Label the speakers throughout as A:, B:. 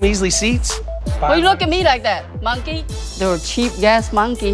A: Measly seats.
B: Why you look at me like that, monkey? They're a cheap gas monkey.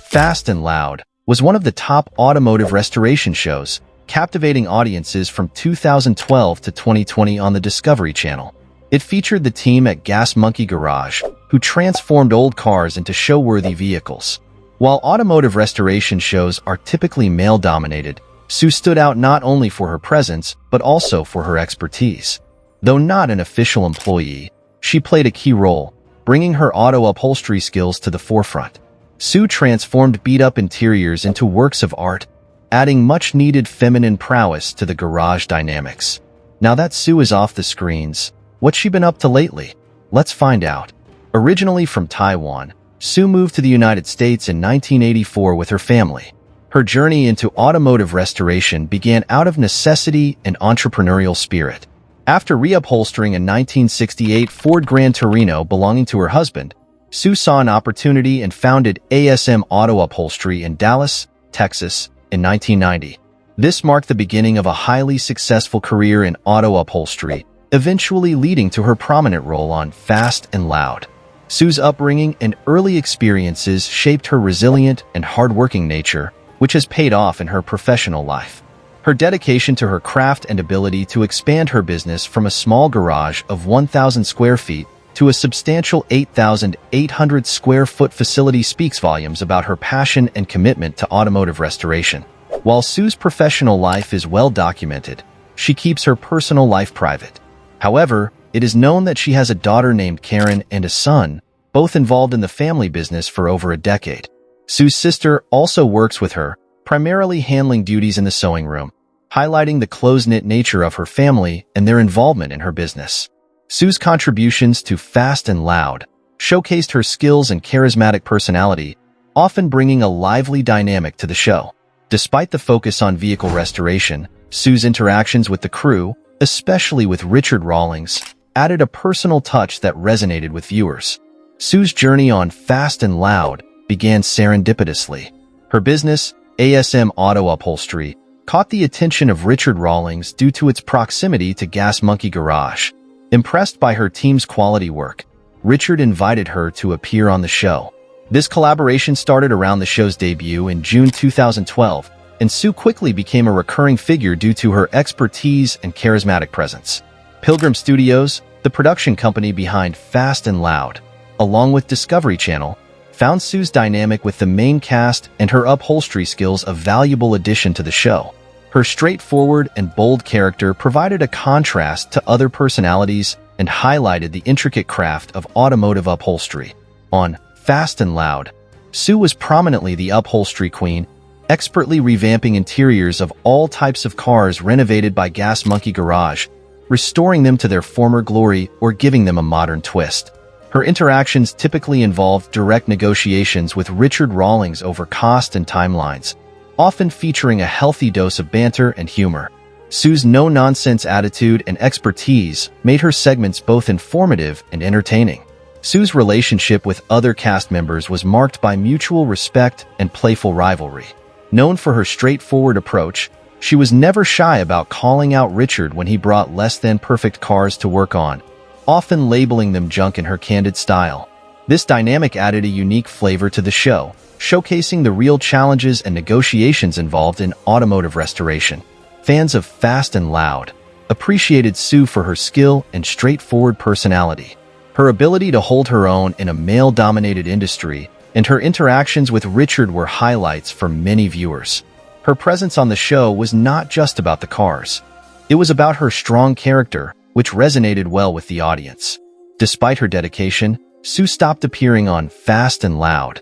C: Fast and Loud was one of the top automotive restoration shows, captivating audiences from 2012 to 2020 on the Discovery Channel. It featured the team at Gas Monkey Garage, who transformed old cars into show-worthy vehicles. While automotive restoration shows are typically male-dominated, Sue stood out not only for her presence, but also for her expertise. Though not an official employee, she played a key role, bringing her auto upholstery skills to the forefront. Sue transformed beat-up interiors into works of art, adding much-needed feminine prowess to the garage dynamics. Now that Sue is off the screens, what's she been up to lately? Let's find out. Originally from Taiwan, Sue moved to the United States in 1984 with her family. Her journey into automotive restoration began out of necessity and entrepreneurial spirit. After reupholstering a 1968 Ford Gran Torino belonging to her husband, Sue saw an opportunity and founded ASM Auto Upholstery in Dallas, Texas, in 1990. This marked the beginning of a highly successful career in auto upholstery, eventually leading to her prominent role on Fast and Loud. Sue's upbringing and early experiences shaped her resilient and hardworking nature, which has paid off in her professional life. Her dedication to her craft and ability to expand her business from a small garage of 1,000 square feet to a substantial 8,800 square foot facility speaks volumes about her passion and commitment to automotive restoration. While Sue's professional life is well documented, she keeps her personal life private. However, it is known that she has a daughter named Karen and a son, both involved in the family business for over a decade. Sue's sister also works with her, primarily handling duties in the sewing room, highlighting the close-knit nature of her family and their involvement in her business. Sue's contributions to Fast and Loud showcased her skills and charismatic personality, often bringing a lively dynamic to the show. Despite the focus on vehicle restoration, Sue's interactions with the crew, especially with Richard Rawlings, added a personal touch that resonated with viewers. Sue's journey on Fast and Loud began serendipitously. Her business, ASM Auto Upholstery, caught the attention of Richard Rawlings due to its proximity to Gas Monkey Garage. Impressed by her team's quality work, Richard invited her to appear on the show. This collaboration started around the show's debut in June 2012, and Sue quickly became a recurring figure due to her expertise and charismatic presence. Pilgrim Studios, the production company behind Fast and Loud, along with Discovery Channel, found Sue's dynamic with the main cast and her upholstery skills a valuable addition to the show. Her straightforward and bold character provided a contrast to other personalities and highlighted the intricate craft of automotive upholstery. On Fast and Loud, Sue was prominently the upholstery queen, expertly revamping interiors of all types of cars renovated by Gas Monkey Garage, restoring them to their former glory or giving them a modern twist. Her interactions typically involved direct negotiations with Richard Rawlings over cost and timelines, often featuring a healthy dose of banter and humor. Sue's no-nonsense attitude and expertise made her segments both informative and entertaining. Sue's relationship with other cast members was marked by mutual respect and playful rivalry. Known for her straightforward approach, she was never shy about calling out Richard when he brought less-than-perfect cars to work on, often labeling them junk in her candid style. This dynamic added a unique flavor to the show, showcasing the real challenges and negotiations involved in automotive restoration. Fans of Fast and Loud appreciated Sue for her skill and straightforward personality. Her ability to hold her own in a male-dominated industry and her interactions with Richard were highlights for many viewers. Her presence on the show was not just about the cars. It was about her strong character, which resonated well with the audience. Despite her dedication, Sue stopped appearing on Fast and Loud,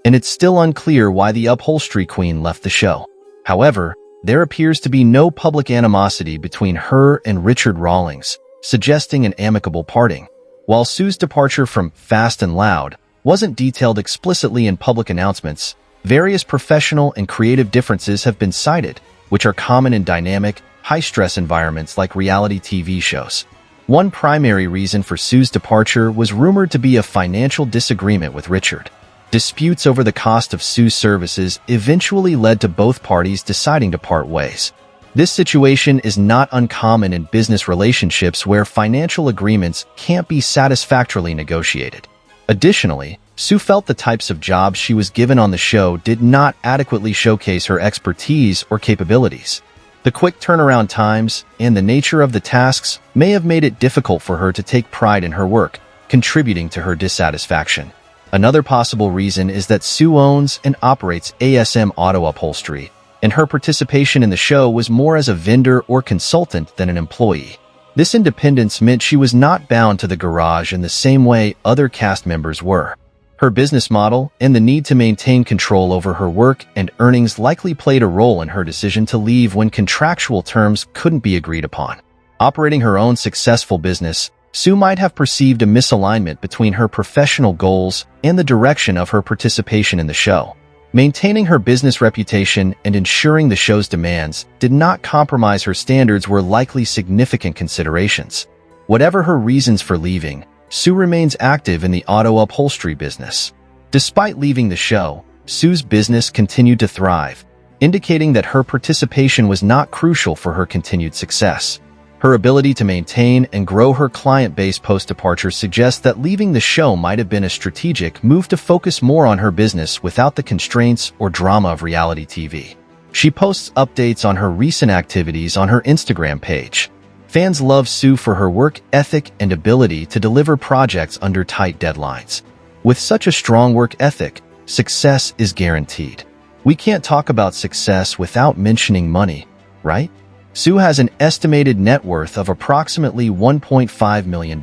C: and it's still unclear why the upholstery queen left the show. However, there appears to be no public animosity between her and Richard Rawlings, suggesting an amicable parting. While Sue's departure from Fast and Loud wasn't detailed explicitly in public announcements, various professional and creative differences have been cited, which are common in dynamic, high-stress environments like reality TV shows. One primary reason for Sue's departure was rumored to be a financial disagreement with Richard. Disputes over the cost of Sue's services eventually led to both parties deciding to part ways. This situation is not uncommon in business relationships where financial agreements can't be satisfactorily negotiated. Additionally, Sue felt the types of jobs she was given on the show did not adequately showcase her expertise or capabilities. The quick turnaround times and the nature of the tasks may have made it difficult for her to take pride in her work, contributing to her dissatisfaction. Another possible reason is that Sue owns and operates ASM Auto Upholstery, and her participation in the show was more as a vendor or consultant than an employee. This independence meant she was not bound to the garage in the same way other cast members were. Her business model and the need to maintain control over her work and earnings likely played a role in her decision to leave when contractual terms couldn't be agreed upon. Operating her own successful business, Sue might have perceived a misalignment between her professional goals and the direction of her participation in the show. Maintaining her business reputation and ensuring the show's demands did not compromise her standards were likely significant considerations. Whatever her reasons for leaving, Sue remains active in the auto upholstery business. Despite leaving the show, Sue's business continued to thrive, indicating that her participation was not crucial for her continued success. Her ability to maintain and grow her client base post-departure suggests that leaving the show might have been a strategic move to focus more on her business without the constraints or drama of reality TV. She posts updates on her recent activities on her Instagram page. Fans love Sue for her work ethic and ability to deliver projects under tight deadlines. With such a strong work ethic, success is guaranteed. We can't talk about success without mentioning money, right? Sue has an estimated net worth of approximately $1.5 million.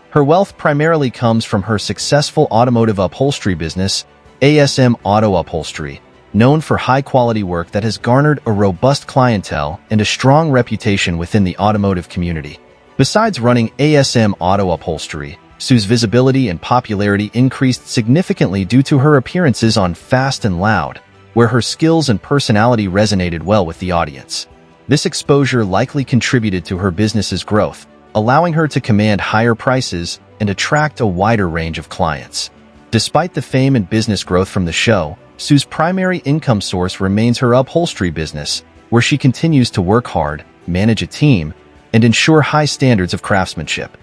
C: Her wealth primarily comes from her successful automotive upholstery business, ASM Auto Upholstery, known for high-quality work that has garnered a robust clientele and a strong reputation within the automotive community. Besides running ASM Auto Upholstery, Sue's visibility and popularity increased significantly due to her appearances on Fast and Loud, where her skills and personality resonated well with the audience. This exposure likely contributed to her business's growth, allowing her to command higher prices and attract a wider range of clients. Despite the fame and business growth from the show, Sue's primary income source remains her upholstery business, where she continues to work hard, manage a team, and ensure high standards of craftsmanship.